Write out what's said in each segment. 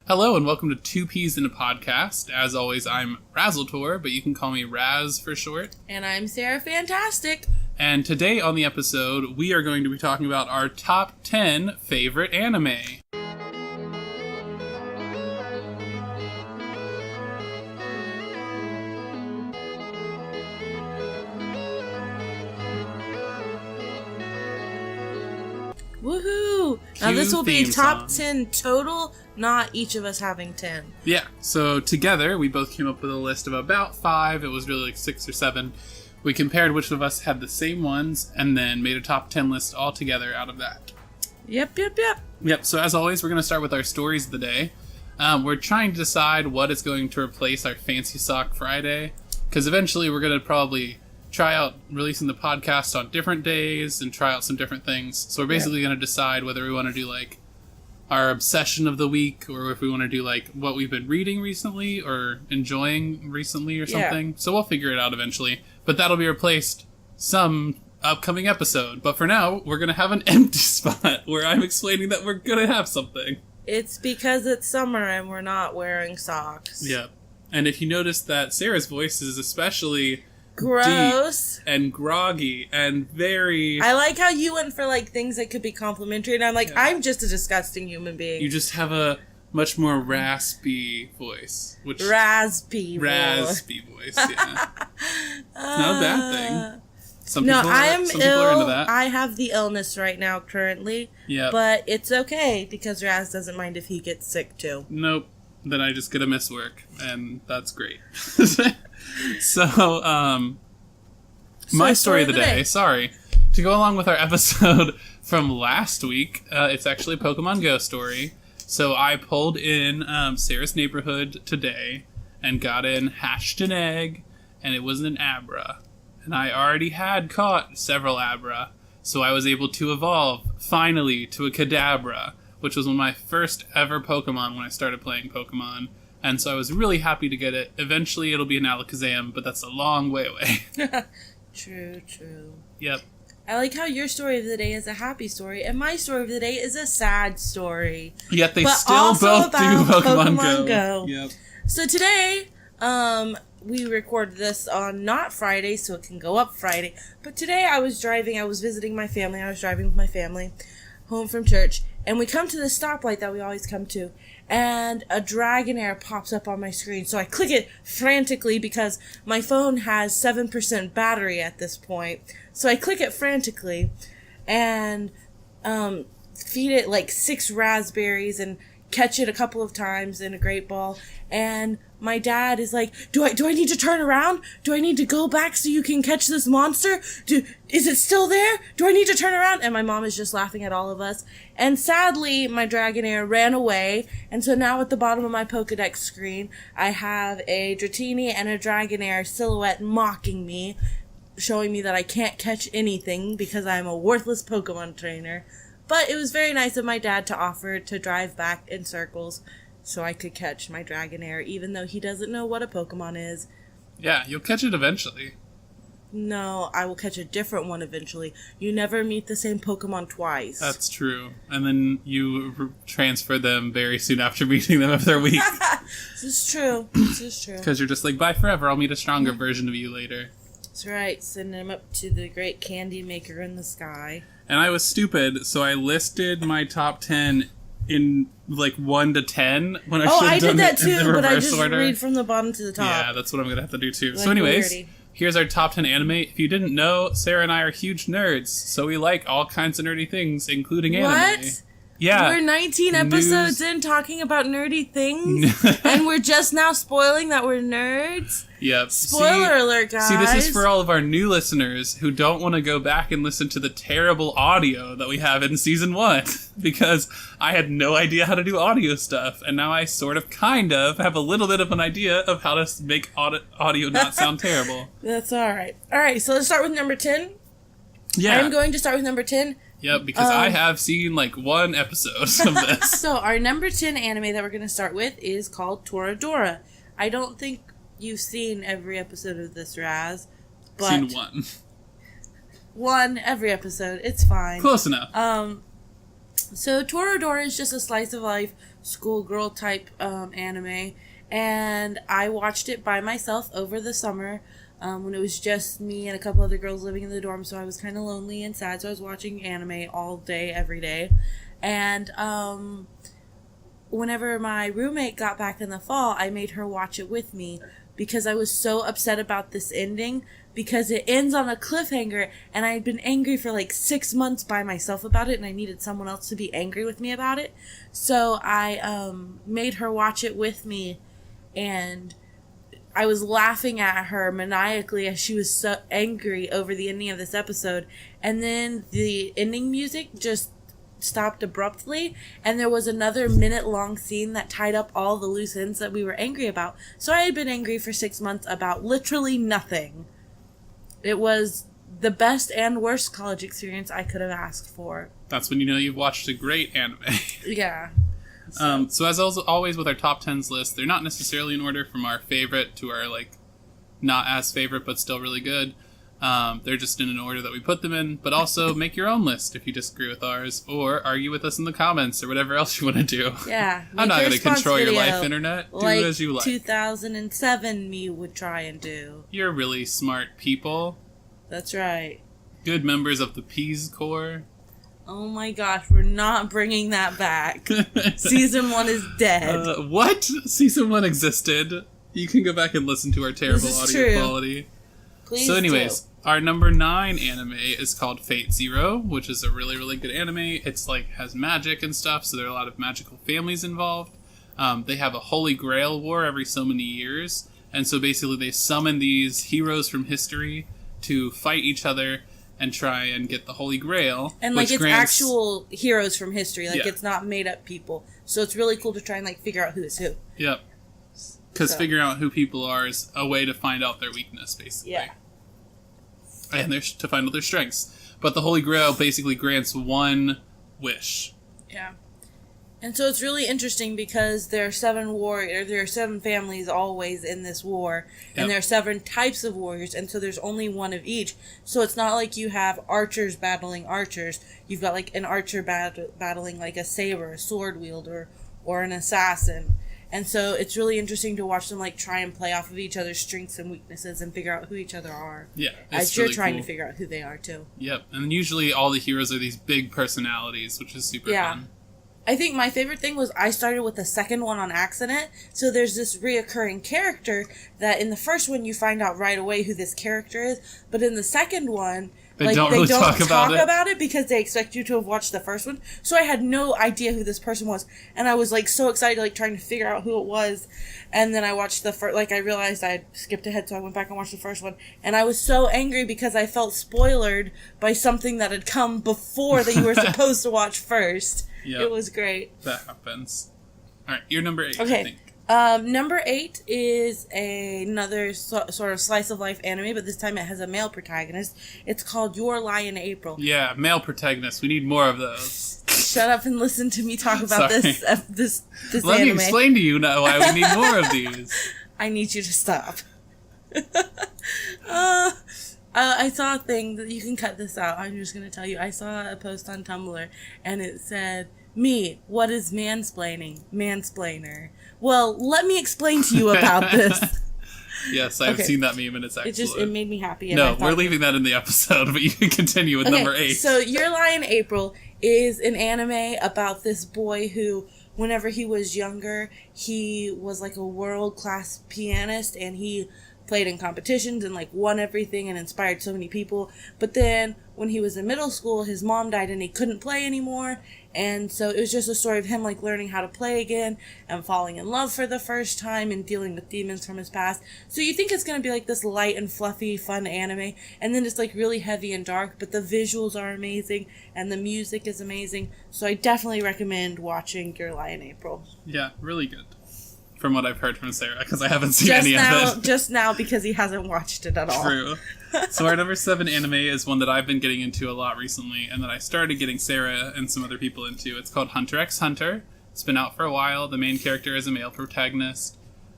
Hello and welcome to Two Peas in a Podcast. As always, I'm Razultor, but you can call me Raz for short. And I'm Sara Fantastic. And today on the episode, we are going to be talking about our top 10 favorite anime. Woohoo! Now this will be top 10 total, not each of us having 10. Yeah, so together we both came up with a list of about 5. It was really like 6 or 7. We compared which of us had the same ones and then made a top 10 list all together out of that. Yep. Yep, so as always, we're going to start with our stories of the day. We're trying to decide what is going to replace our Fancy Sock Friday, because eventually we're going to probably try out releasing the podcast on different days and try out some different things. So we're basically going to decide whether we want to do like our obsession of the week or if we want to do like what we've been reading recently or enjoying recently or something. So we'll figure it out eventually. But that'll be replaced some upcoming episode. But for now, we're going to have an empty spot where I'm explaining that we're going to have something. It's because it's summer and we're not wearing socks. Yeah. And if you notice that Sarah's voice is especially gross deep and groggy and very... I like how you went for like things that could be complimentary, and I'm like, I'm just a disgusting human being. You just have a much more raspy voice. Raspy voice, yeah. It's not a bad thing. Some no, people I am ill. Are into that. I have the illness right now currently. Yeah. But it's okay because Raz doesn't mind if he gets sick too. Nope. Then I just get to miss work, and that's great. So, my story of the day, sorry. To go along with our episode from last week, it's actually a Pokemon Go story. So I pulled in Sarah's neighborhood today and got in hatched an egg, and it was an Abra. And I already had caught several Abra, so I was able to evolve, finally, to a Kadabra, which was one of my first ever Pokemon when I started playing Pokemon. And so I was really happy to get it. Eventually it'll be an Alakazam, but that's a long way away. True. Yep. I like how your story of the day is a happy story, and my story of the day is a sad story. Yet they still both do Pokemon Go. Yep. So today, we recorded this on not Friday, so it can go up Friday. But today I was visiting my family. I was driving with my family home from church, and we come to the stoplight that we always come to, and a Dragonair pops up on my screen. So I click it frantically because my phone has 7% battery at this point. So I click it frantically and feed it like 6 raspberries and catch it a couple of times in a great ball. And my dad is like, do I need to turn around? Do I need to go back so you can catch this monster? Is it still there? Do I need to turn around? And my mom is just laughing at all of us. And sadly, my Dragonair ran away. And so now at the bottom of my Pokedex screen, I have a Dratini and a Dragonair silhouette mocking me, showing me that I can't catch anything because I'm a worthless Pokemon trainer. But it was very nice of my dad to offer to drive back in circles so I could catch my Dragonair, even though he doesn't know what a Pokemon is. Yeah, you'll catch it eventually. No, I will catch a different one eventually. You never meet the same Pokemon twice. That's true. And then you transfer them very soon after meeting them if they're weak. This is true. Because you're just like, bye forever, I'll meet a stronger version of you later. That's right, sending him up to the great candy maker in the sky. And I was stupid, so I listed my top 10 in like 1 to 10 when I should have done I did that it in too, the but I reverse just order. read from the bottom to the top. Yeah, that's what I'm going to have to do too. Like so anyways, here's our top 10 anime. If you didn't know, Sarah and I are huge nerds, so we like all kinds of nerdy things, including anime. What? Yeah. We're 19 episodes in talking about nerdy things, and we're just now spoiling that we're nerds? Yep. Spoiler alert, guys. See, this is for all of our new listeners who don't want to go back and listen to the terrible audio that we have in season 1, because I had no idea how to do audio stuff, and now I sort of kind of have a little bit of an idea of how to make audio not sound terrible. That's alright. Alright, so let's start with number 10. Yeah. I'm going to start with number 10. Yep, because I have seen like 1 episode of this. So our number 10 anime that we're going to start with is called Toradora. I don't think you've seen every episode of this, Raz. But seen 1. 1 every episode. It's fine. Close enough. So Toradora is just a slice of life schoolgirl type anime. And I watched it by myself over the summer when it was just me and a couple other girls living in the dorm. So I was kind of lonely and sad. So I was watching anime all day, every day. And whenever my roommate got back in the fall, I made her watch it with me because I was so upset about this ending because it ends on a cliffhanger and I had been angry for like 6 months by myself about it and I needed someone else to be angry with me about it. So I made her watch it with me and I was laughing at her maniacally as she was so angry over the ending of this episode. And then the ending music just stopped abruptly and there was another minute-long scene that tied up all the loose ends that we were angry about. So I had been angry for 6 months about literally nothing. It was the best and worst college experience I could have asked for. That's when you know you've watched a great anime. Yeah. So as always with our top 10s list, they're not necessarily in order from our favorite to our, like, not as favorite but still really good. They're just in an order that we put them in, but also make your own list if you disagree with ours, or argue with us in the comments, or whatever else you want to do. Yeah. I'm not going to control your life, Internet. Do like as you like. 2007 me would try and do. You're really smart people. That's right. Good members of the Peas Corps. Oh my gosh, we're not bringing that back. Season 1 is dead. What? Season 1 existed. You can go back and listen to our terrible audio quality. Please so anyways, our number 9 anime is called Fate Zero, which is a really, really good anime. It's like has magic and stuff, so there are a lot of magical families involved. They have a holy grail war every so many years, and so basically they summon these heroes from history to fight each other and try and get the holy grail. And like it's actual heroes from history, like it's not made up people. So it's really cool to try and like figure out who is who. Yep. Because figuring out who people are is a way to find out their weakness, basically. Yeah. And to find out their strengths. But the Holy Grail basically grants one wish. Yeah. And so it's really interesting because there are 7 families always in this war, and there are 7 types of warriors, and so there's only one of each. So it's not like you have archers battling archers. You've got like an archer battling like a saber, a sword wielder, or an assassin. And so it's really interesting to watch them like try and play off of each other's strengths and weaknesses and figure out who each other are. Yeah, as you're trying to figure out who they are too. Yep, and usually all the heroes are these big personalities, which is super fun. I think my favorite thing was I started with the second one on accident. So there's this reoccurring character that in the first one you find out right away who this character is, but in the second one they don't talk about it because they expect you to have watched the first one. So I had no idea who this person was, and I was like so excited, like trying to figure out who it was. And then I watched the first, like I realized I had skipped ahead, so I went back and watched the first one, and I was so angry because I felt spoiled by something that had come before that you were supposed to watch first. Yep. It was great. That happens. All right, you're number 8. Okay. I think. Number 8 is another sort of slice of life anime, but this time it has a male protagonist. It's called Your Lie in April. Yeah, male protagonists. We need more of those. Shut up and listen to me talk about this Let anime. me explain to you now why we need more of these. I need you to stop. I saw a thing that you can cut this out. I'm just going to tell you. I saw a post on Tumblr and it said, "Me, what is mansplaining? Mansplainer." Well, let me explain to you about this. Yes, I've seen that meme and it's excellent. It made me happy. And no, we're leaving that in the episode, but you can continue with number 8. So Your Lie in April is an anime about this boy who, whenever he was younger, he was like a world-class pianist and he played in competitions and like won everything and inspired so many people. But then when he was in middle school, his mom died and he couldn't play anymore. And so it was just a story of him like learning how to play again and falling in love for the first time and dealing with demons from his past. So you think it's going to be like this light and fluffy, fun anime, and then it's like really heavy and dark, but the visuals are amazing and the music is amazing. So I definitely recommend watching Your Lie in April. Yeah, really good. From what I've heard from Sarah, because I haven't seen any of it. Just now, because he hasn't watched it at all. True. So our number 7 anime is one that I've been getting into a lot recently, and that I started getting Sarah and some other people into. It's called Hunter x Hunter. It's been out for a while. The main character is a male protagonist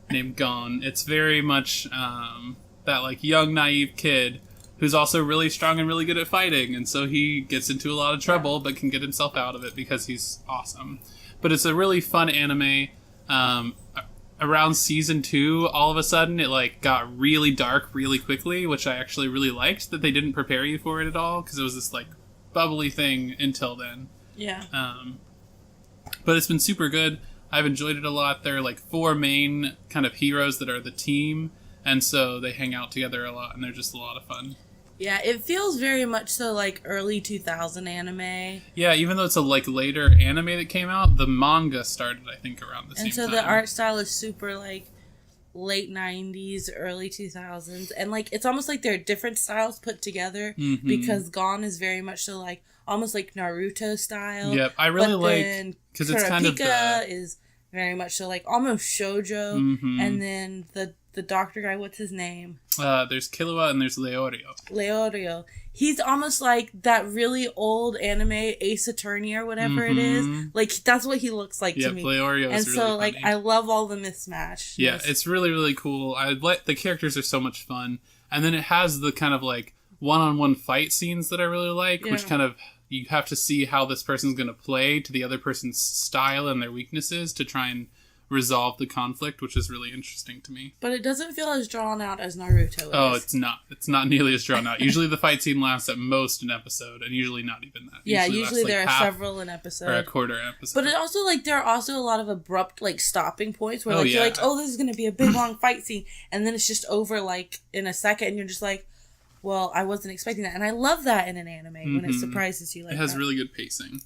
named Gon. It's very much that like young, naive kid who's also really strong and really good at fighting, and so he gets into a lot of trouble, but can get himself out of it because he's awesome. But it's a really fun anime. Around season 2, all of a sudden, it like got really dark really quickly, which I actually really liked that they didn't prepare you for it at all, because it was this like bubbly thing until then. Yeah. But it's been super good. I've enjoyed it a lot. There are like 4 main kind of heroes that are the team, and so they hang out together a lot, and they're just a lot of fun. Yeah, it feels very much so like early 2000 anime. Yeah, even though it's a like later anime that came out, the manga started, I think, around the same time. And so the art style is super like late 90s, early 2000s. And like it's almost like they're different styles put together, because Gon is very much so like almost like Naruto style. Yep, I really like, because it's kind of is very much so like almost shoujo. And then the doctor guy, what's his name? There's Killua and there's Leorio. He's almost like that really old anime Ace Attorney or whatever it is. Like, that's what he looks like to me. Leorio is really like, funny. I love all the mismatch. Yeah, it's really, really cool. The characters are so much fun. And then it has the kind of, like, one-on-one fight scenes that I really like, which kind of, you have to see how this person's going to play to the other person's style and their weaknesses to try and resolve the conflict, which is really interesting to me. But it doesn't feel as drawn out as Naruto is. Oh, it's not. It's not nearly as drawn out. Usually the fight scene lasts at most an episode, and usually not even that. Yeah, usually there are several an episode. Or a quarter an episode. But it also, like, there are also a lot of abrupt, like, stopping points where, you're like, oh, this is going to be a big, long fight scene, and then it's just over, like, in a second, and you're just like, well, I wasn't expecting that. And I love that in an anime, when it surprises you like that. It has really good pacing.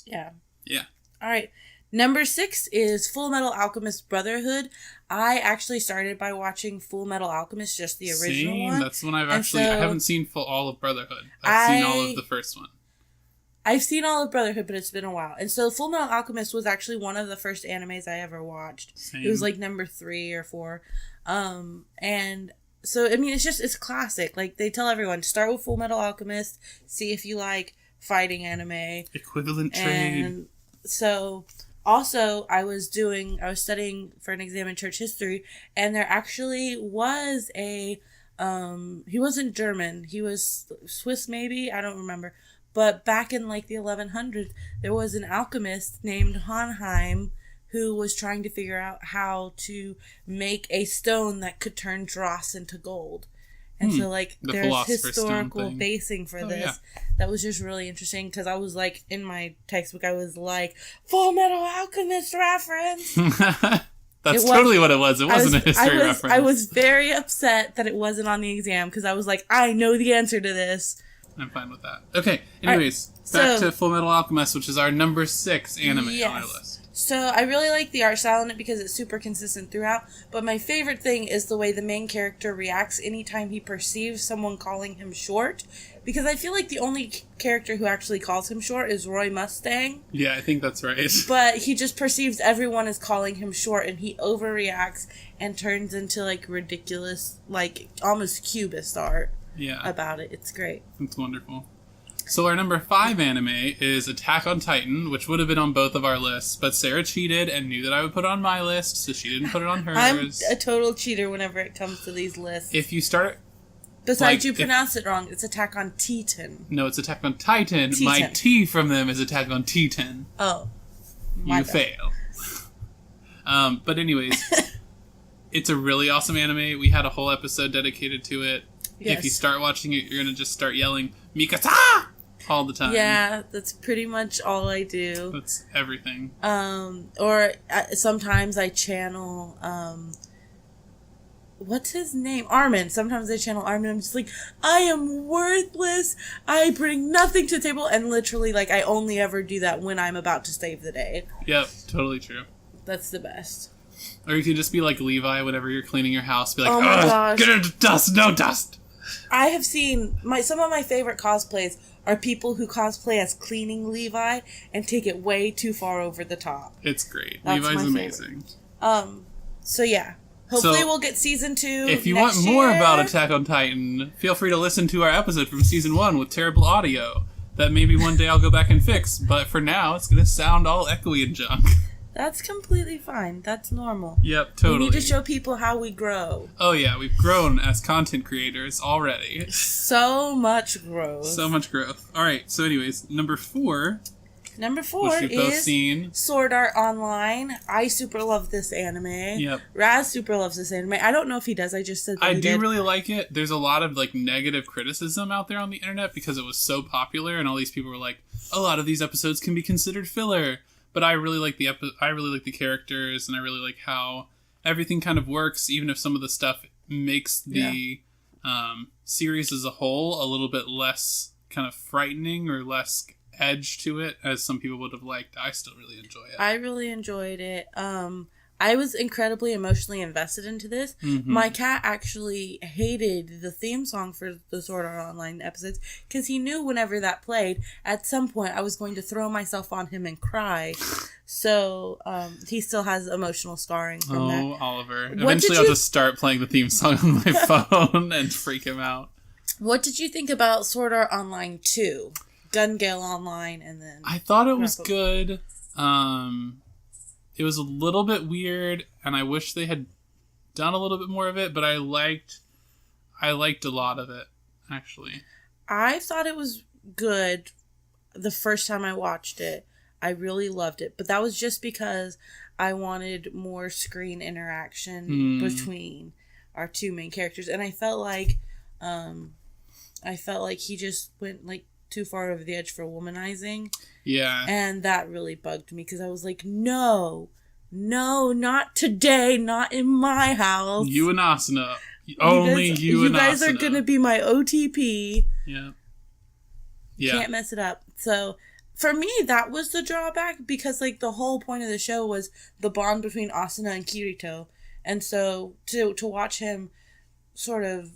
Yeah. Yeah. All right. Number 6 is Full Metal Alchemist Brotherhood. I actually started by watching Full Metal Alchemist, just the original one. That's the one I haven't seen all of Brotherhood. I've seen all of the first one. I've seen all of Brotherhood, but it's been a while. And so Full Metal Alchemist was actually one of the first animes I ever watched. Same. It was like number 3 or 4. And so, I mean, it's classic. Like, they tell everyone, start with Full Metal Alchemist, see if you like fighting anime. Equivalent trade. And so... Also, I was studying for an exam in church history, and there actually was he wasn't German, he was Swiss maybe, I don't remember, but back in like the 1100s, there was an alchemist named Hohenheim who was trying to figure out how to make a stone that could turn dross into gold. And so, like, there's historical basing for this. Yeah. That was just really interesting, because I was, like, in my textbook, I was like, Full Metal Alchemist reference! That's totally what it was. It wasn't a history reference. I was very upset that it wasn't on the exam, because I was like, I know the answer to this. I'm fine with that. Okay, anyways, back to Full Metal Alchemist, which is our number 6 anime on our list. So I really like the art style in it because it's super consistent throughout, but my favorite thing is the way the main character reacts anytime he perceives someone calling him short, because I feel like the only character who actually calls him short is Roy Mustang. Yeah, I think that's right. But he just perceives everyone as calling him short, and he overreacts and turns into, like, ridiculous, like, almost cubist art about it. It's great. It's wonderful. So our number 5 anime is Attack on Titan, which would have been on both of our lists, but Sarah cheated and knew that I would put it on my list, so she didn't put it on hers. I'm a total cheater whenever it comes to these lists. If you start... Besides, you pronounce it wrong. It's Attack on Titan. No, it's Attack on Titan. My T from them is Attack on Titan. Oh. You fail. But anyways, it's a really awesome anime. We had a whole episode dedicated to it. Yes. If you start watching it, you're going to just start yelling, Mikasa! All the time. Yeah, that's pretty much all I do. That's everything. Or sometimes I channel, what's his name? Armin. Sometimes I channel Armin. I'm just like, I am worthless. I bring nothing to the table. And literally, like, I only ever do that when I'm about to save the day. Yep, totally true. That's the best. Or you can just be like Levi whenever you're cleaning your house. Be like, oh my gosh. Get rid of dust, no dust. I have seen some of my favorite cosplays are people who cosplay as cleaning Levi and take it way too far over the top. It's great. That's Levi's amazing. So yeah. Hopefully we'll get season 2 If you want more about Attack on Titan, feel free to listen to our episode from season 1 with terrible audio that maybe one day I'll go back and fix, but for now it's going to sound all echoey and junk. That's completely fine. That's normal. Yep, totally. We need to show people how we grow. Oh yeah, we've grown as content creators already. So much growth. So much growth. Alright, so anyways, number 4 Number 4 which we've both is seen. Sword Art Online. I super love this anime. Yep. Raz super loves this anime. I don't know if he does. I just said that I he do did. really like it. There's a lot of like negative criticism out there on the internet because it was so popular, and all these people were like, a lot of these episodes can be considered filler. But I really like I really like the characters, and I really like how everything kind of works, even if some of the stuff makes the series as a whole a little bit less kind of frightening or less edge to it as some people would have liked. I still really enjoy it. I really enjoyed it. I was incredibly emotionally invested into this. Mm-hmm. My cat actually hated the theme song for the Sword Art Online episodes because he knew whenever that played, at some point I was going to throw myself on him and cry. So he still has emotional scarring from that. Oh, Oliver. Eventually I'll just start playing the theme song on my phone and freak him out. What did you think about Sword Art Online 2? Gun Gale Online, and then... I thought it was good. It was a little bit weird, and I wish they had done a little bit more of it, but I liked a lot of it, actually. I thought it was good the first time I watched it. I really loved it, but that was just because I wanted more screen interaction between our two main characters, and I felt like he just went like too far over the edge for womanizing. Yeah. And that really bugged me because I was like, no, not today, not in my house. You and Asuna. Only you and Asuna. You guys are going to be my OTP. Yeah. Can't mess it up. So, for me, that was the drawback because, like, the whole point of the show was the bond between Asuna and Kirito. And so, to watch him sort of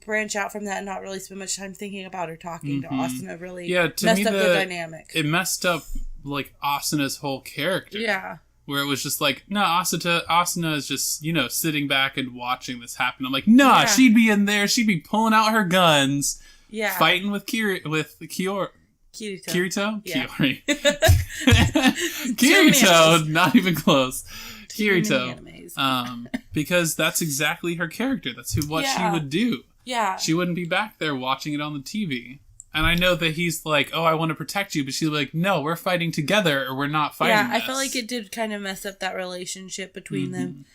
branch out from that and not really spend much time thinking about or talking to Asuna really messed up the dynamic. It messed up, like, Asuna's whole character. Yeah. Where it was just like, no, Asuna is just, sitting back and watching this happen. I'm like, nah, she'd be in there. She'd be pulling out her guns. Yeah. Fighting with Kirito? Yeah. Kiori. Kirito, not even close. Kirito. Because that's exactly her character. That's what she would do. Yeah. She wouldn't be back there watching it on the TV. And I know that he's like, oh, I want to protect you. But she's like, no, we're fighting together or we're not fighting. Yeah, I felt like it did kind of mess up that relationship between them.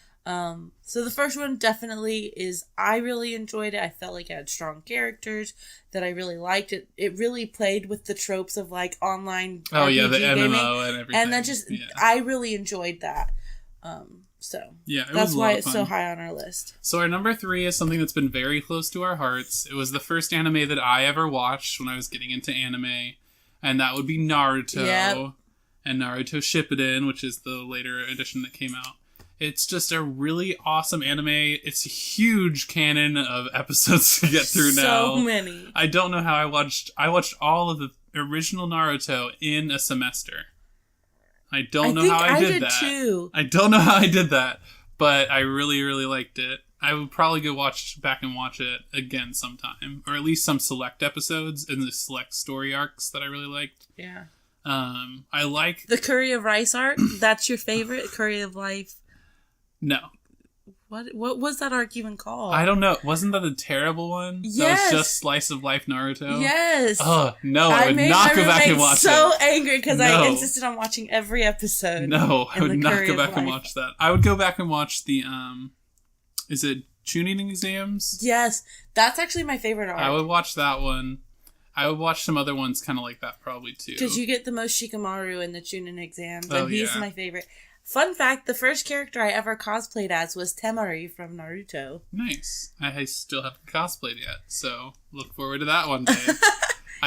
So the first one definitely is, I really enjoyed it. I felt like it had strong characters that I really liked. It really played with the tropes of like online RPG the gaming. MMO and everything. And that just, I really enjoyed that. So that's why it's so high on our list. So our number 3 is something that's been very close to our hearts. It was the first anime that I ever watched when I was getting into anime, and that would be Naruto and Naruto Shippuden, which is the later edition that came out. It's just a really awesome anime. It's a huge canon of episodes to get through now. So many. I don't know how I watched all of the original Naruto in a semester. I don't know how I did that. Too. I don't know how I did that, but I really, really liked it. I would probably go back and watch it again sometime, or at least some select episodes in the select story arcs that I really liked. Yeah. I like the Curry of Rice arc. That's your favorite Curry of Life? No. What was that arc even called? I don't know. Wasn't that a terrible one? Yes. That was just Slice of Life Naruto? Yes. Oh, no. I would not go back and watch it. I was so angry because I insisted on watching every episode. No, I would not go back and watch that. I would go back and watch the, is it Chunin exams? Yes. That's actually my favorite arc. I would watch that one. I would watch some other ones kind of like that probably too. Because you get the most Shikamaru in the Chunin exams, and he's my favorite. Fun fact, the first character I ever cosplayed as was Temari from Naruto. Nice. I still haven't cosplayed yet, so look forward to that one day.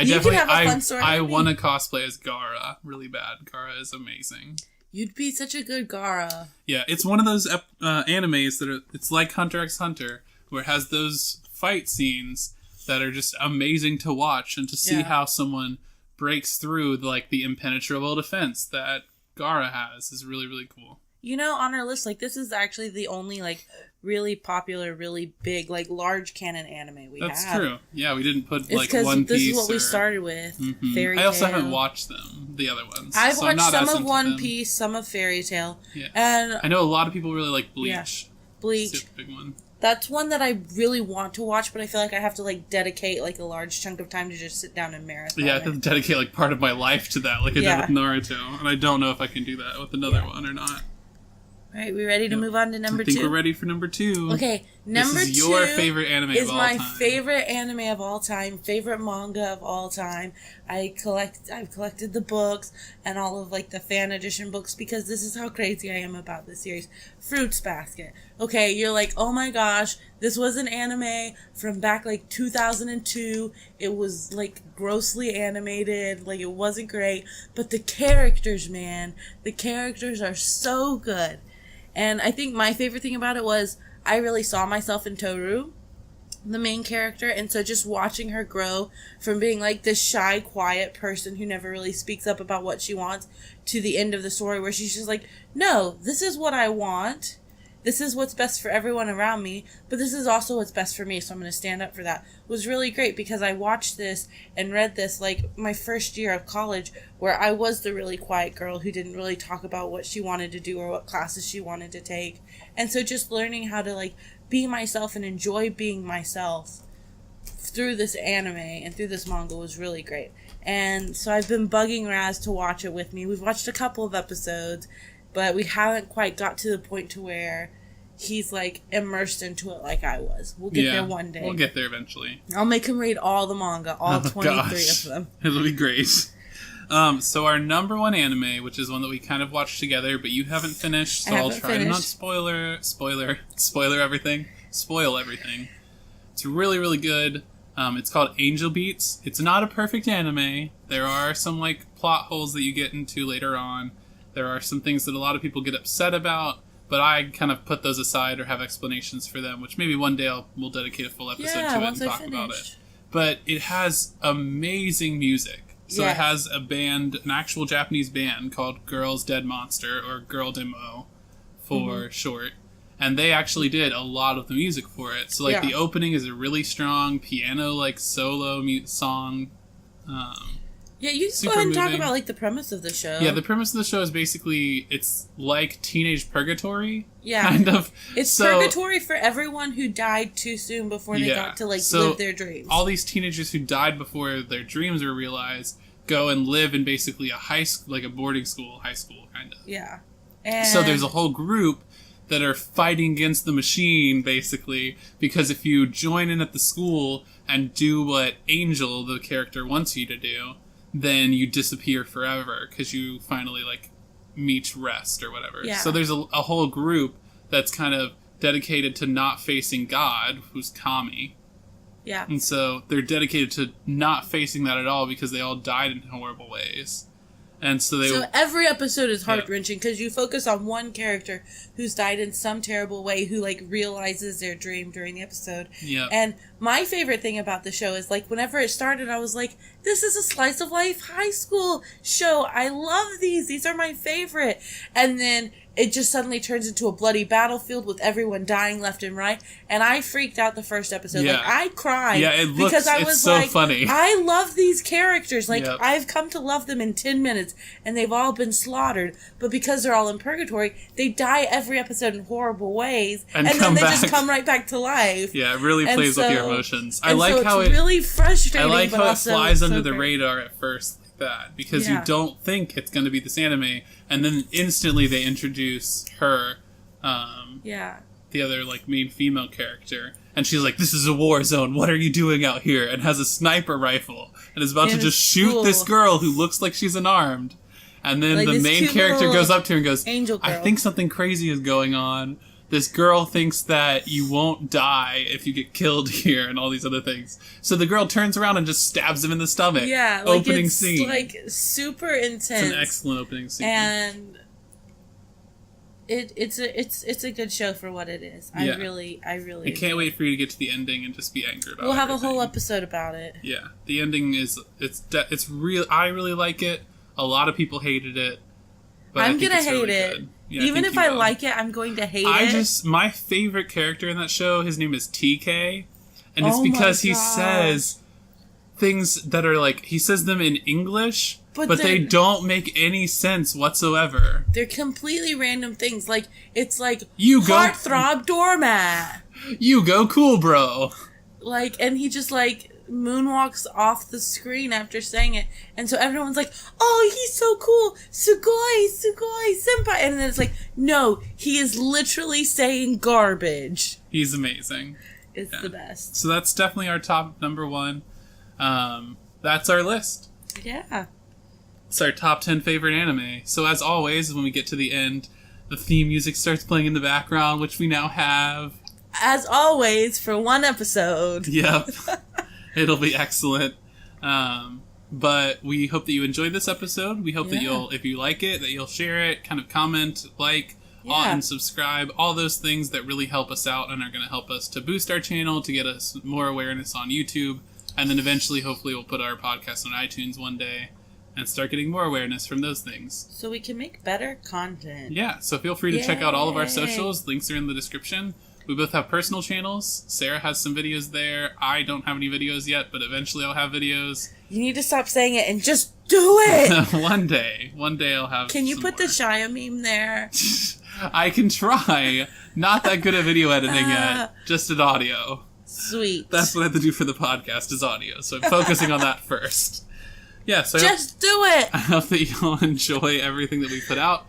You can have a fun story. I want to cosplay as Gaara really bad. Gaara is amazing. You'd be such a good Gaara. Yeah, it's one of those animes that it's like Hunter x Hunter, where it has those fight scenes that are just amazing to watch and to see how someone breaks through like the impenetrable defense that Gaara has is really, really cool. On our list, like, this is actually the only, like, really popular, really big, like, large canon anime we have. That's true. Yeah, we didn't put, like, One Piece. This is what we started with. Fairy Tail. I also haven't watched them, the other ones. I've watched some of One Piece, some of Fairy Tail. Yeah. And I know a lot of people really like Bleach. Yeah. Bleach. It's a big one. That's one that I really want to watch, but I feel like I have to, like, dedicate, like, a large chunk of time to just sit down and marathon Yeah, I have to dedicate, like, part of my life to that, like I did with Naruto. And I don't know if I can do that with another one or not. All right, we ready to move on to number 2? I think we're ready for number 2. Okay, number 2 is your favorite anime of all time. Is my favorite anime of all time, favorite manga of all time. I've collected the books and all of, like, the fan edition books because this is how crazy I am about this series. Fruits Basket. Okay, you're like, oh my gosh, this was an anime from back, like, 2002. It was, like, grossly animated. Like, it wasn't great. But the characters, man, the characters are so good. And I think my favorite thing about it was I really saw myself in Toru, the main character. And so just watching her grow from being like this shy, quiet person who never really speaks up about what she wants to the end of the story where she's just like, no, this is what I want. This is what's best for everyone around me, but this is also what's best for me, so I'm going to stand up for that. It was really great because I watched this and read this like my first year of college where I was the really quiet girl who didn't really talk about what she wanted to do or what classes she wanted to take. And so just learning how to like be myself and enjoy being myself through this anime and through this manga was really great. And so I've been bugging Raz to watch it with me. We've watched a couple of episodes, but we haven't quite got to the point to where he's, like, immersed into it like I was. We'll get there one day. We'll get there eventually. I'll make him read all the manga, all 23 of them. It'll be great. So our number 1 anime, which is one that we kind of watched together, but you haven't finished, so I'll try to not spoil everything. It's really, really good. It's called Angel Beats. It's not a perfect anime. There are some, like, plot holes that you get into later on. There are some things that a lot of people get upset about, but I kind of put those aside or have explanations for them, which maybe one day we'll dedicate a full episode to it and talk about it. But it has amazing music. So it has a band, an actual Japanese band called Girls Dead Monster, or Girl Demo for short. And they actually did a lot of the music for it. So, like, the opening is a really strong piano, like, solo song. Yeah, you can go ahead and talk about, like, the premise of the show. Yeah, the premise of the show is basically, it's like teenage purgatory, yeah, kind of. It's purgatory for everyone who died too soon before they got to, like, live their dreams. All these teenagers who died before their dreams were realized go and live in basically a high school, like a boarding school, high school, kind of. Yeah. And so there's a whole group that are fighting against the machine, basically, because if you join in at the school and do what Angel, the character, wants you to do, then you disappear forever because you finally, like, meet rest or whatever. Yeah. So there's a whole group that's kind of dedicated to not facing God, who's Kami. Yeah. And so they're dedicated to not facing that at all because they all died in horrible ways. And so every episode is heart-wrenching because you focus on one character who's died in some terrible way who, like, realizes their dream during the episode. Yeah. And my favorite thing about the show is, like, whenever it started, I was like, this is a slice of life high school show. I love these. These are my favorite. And then it just suddenly turns into a bloody battlefield with everyone dying left and right. And I freaked out the first episode. Yeah. Like, I cried. Yeah, because I was so like, funny. I love these characters. Like, I've come to love them in 10 minutes, and they've all been slaughtered. But because they're all in purgatory, they die every episode in horrible ways. And then they just come right back to life. Yeah, it really plays with your emotions. I like how it's really frustrating. I like how it flies under the radar at first. That because you don't think it's going to be this anime, and then instantly they introduce her, the other, like, main female character, and she's like, "This is a war zone. What are you doing out here?" And has a sniper rifle and is about to just shoot this girl who looks like she's unarmed. And then like the main character goes up to her and goes, "Angel girl. I think something crazy is going on. This girl thinks that you won't die if you get killed here," and all these other things. So the girl turns around and just stabs him in the stomach. Yeah, like opening scene. Like, super intense. It's an excellent opening scene. And it's a good show for what it is. I really I can't wait for you to get to the ending and just be angry about it. We'll have a whole episode about it. Yeah. The ending is it's real. I really like it. A lot of people hated it. But I'm going to hate really it. Yeah, even if I like it, I'm going to hate it. My favorite character in that show, his name is TK. And it's because he says things that are like, he says them in English, but they don't make any sense whatsoever. They're completely random things. Like, it's like, heartthrob doormat. You go cool, bro. Like, and he just, like, moonwalks off the screen after saying it. And so everyone's like, oh, he's so cool. Sugoi, senpai. And then it's like, no, he is literally saying garbage. He's amazing. It's the best. So that's definitely our top number one. That's our list. Yeah. It's our top 10 favorite anime. So as always, when we get to the end, the theme music starts playing in the background, which we now have. As always, for one episode. Yep. It'll be excellent. But we hope that you enjoyed this episode. We hope that if you like it, that you'll share it, kind of comment, like, and subscribe. All those things that really help us out and are going to help us to boost our channel, to get us more awareness on YouTube. And then eventually, hopefully, we'll put our podcast on iTunes one day and start getting more awareness from those things. So we can make better content. Yeah, so feel free to check out all of our socials. Links are in the description. We both have personal channels. Sarah has some videos there. I don't have any videos yet, but eventually I'll have videos. You need to stop saying it and just do it! One day I'll have Can you put more. the Shia meme there? I can try. Not that good at video editing yet. Just at audio. Sweet. That's what I have to do for the podcast is audio. So I'm focusing on that first. Yeah, so just do it! I hope that you'll enjoy everything that we put out.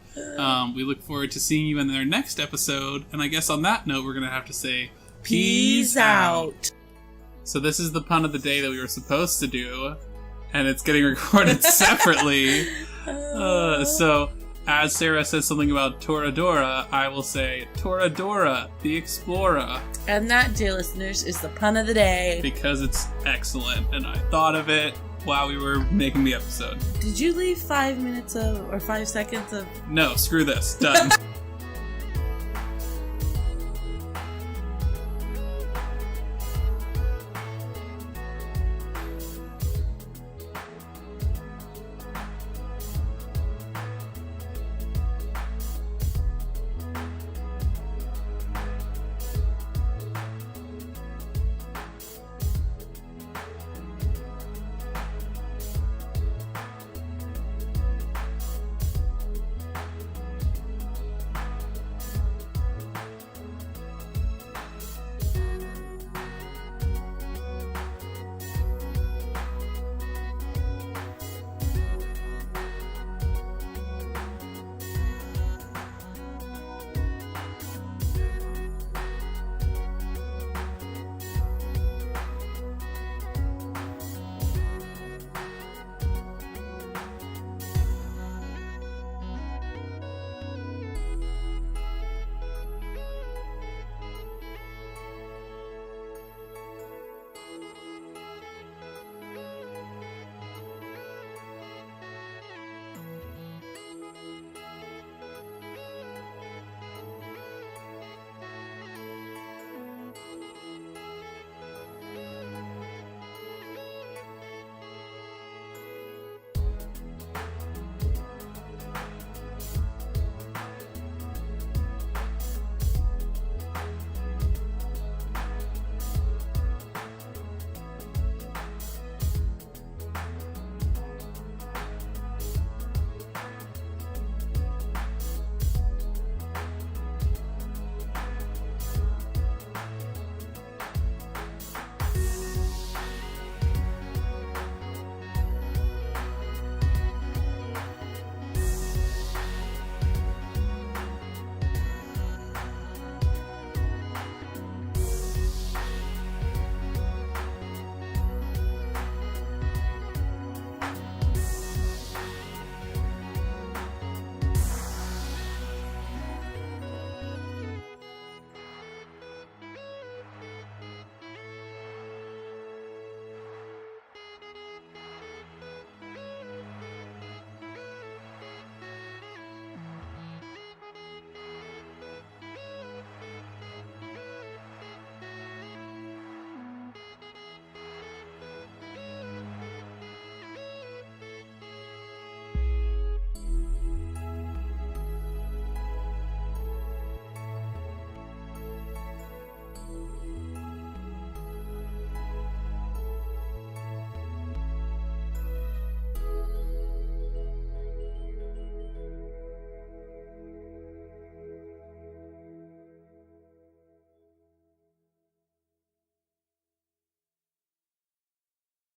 We look forward to seeing you in our next episode. And I guess on that note, we're going to have to say, peace out. So this is the pun of the day that we were supposed to do. And it's getting recorded separately. So as Sarah says something about Toradora, I will say Toradora, the Explorer. And that, dear listeners, is the pun of the day. Because it's excellent. And I thought of it while we were making the episode. Did you leave 5 minutes or 5 seconds of... No, screw this. Done.